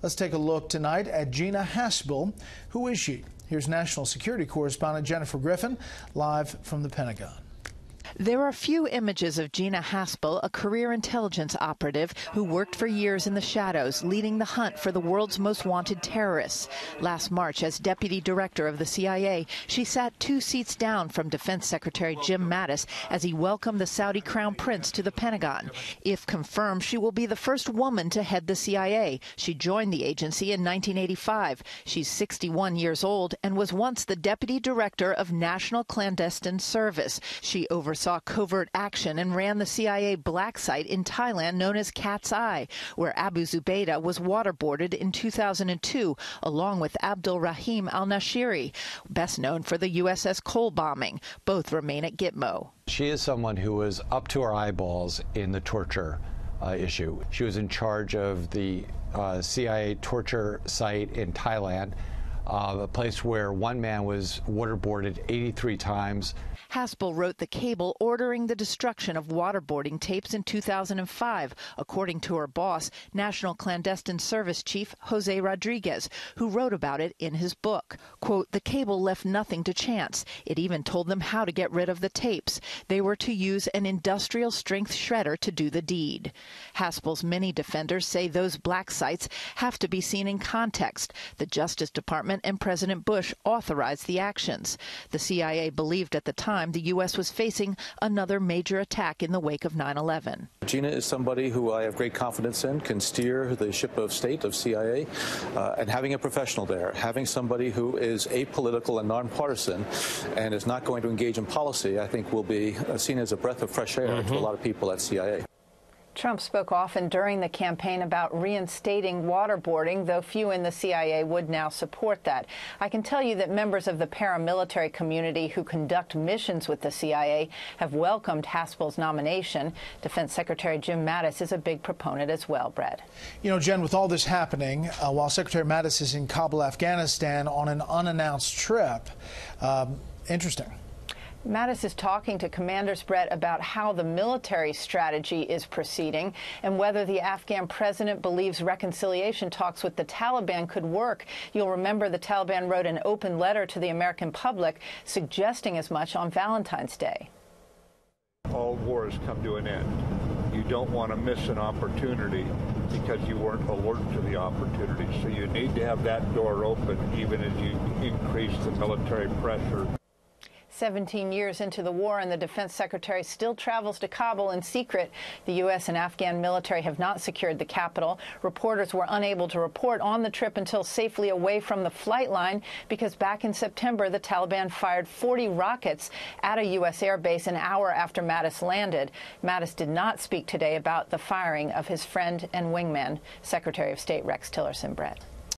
Let's take a look tonight at Gina Haspel. Who is she? Here's national security correspondent Jennifer Griffin, live from the Pentagon. There are few images of Gina Haspel, a career intelligence operative who worked for years in the shadows, leading the hunt for the world's most wanted terrorists. Last March, as deputy director of the CIA, she sat 2 seats down from Defense Secretary Jim Mattis as he welcomed the Saudi Crown Prince to the Pentagon. If confirmed, she will be the first woman to head the CIA. She joined the agency in 1985. She's 61 years old and was once the deputy director of National Clandestine Service. She oversaw covert action and ran the CIA black site in Thailand known as Cat's Eye, where Abu Zubaydah was waterboarded in 2002, along with Abdul Rahim al-Nashiri, best known for the USS Cole bombing. Both remain at Gitmo. She is someone who was up to her eyeballs in the torture issue. She was in charge of the CIA torture site in Thailand, a place where one man was waterboarded 83 times. Haspel wrote the cable ordering the destruction of waterboarding tapes in 2005, according to her boss, National Clandestine Service Chief Jose Rodriguez, who wrote about it in his book. Quote, "The cable left nothing to chance. It even told them how to get rid of the tapes. They were to use an industrial strength shredder to do the deed." Haspel's many defenders say those black sites have to be seen in context. The Justice Department and President Bush authorized the actions. The CIA believed at the time the U.S. was facing another major attack in the wake of 9/11. Gina is somebody who I have great confidence in, can steer the ship of state of CIA, and having a professional there, having somebody who is apolitical and nonpartisan and is not going to engage in policy, I think will be seen as a breath of fresh air to a lot of people at CIA. Trump spoke often during the campaign about reinstating waterboarding, though few in the CIA would now support that. I can tell you that members of the paramilitary community who conduct missions with the CIA have welcomed Haspel's nomination. Defense Secretary Jim Mattis is a big proponent as well, Brett. You know, Jen, with all this happening, while Secretary Mattis is in Kabul, Afghanistan on an unannounced trip, interesting. Mattis is talking to commanders, Brett, about how the military strategy is proceeding and whether the Afghan president believes reconciliation talks with the Taliban could work. You'll remember the Taliban wrote an open letter to the American public suggesting as much on Valentine's Day. All wars come to an end. You don't want to miss an opportunity because you weren't alert to the opportunity. So you need to have that door open even as you increase the military pressure. 17 years into the war, and the defense secretary still travels to Kabul in secret. The U.S. and Afghan military have not secured the capital. Reporters were unable to report on the trip until safely away from the flight line because back in September, the Taliban fired 40 rockets at a U.S. airbase an hour after Mattis landed. Mattis did not speak today about the firing of his friend and wingman, Secretary of State Rex Tillerson. Brett.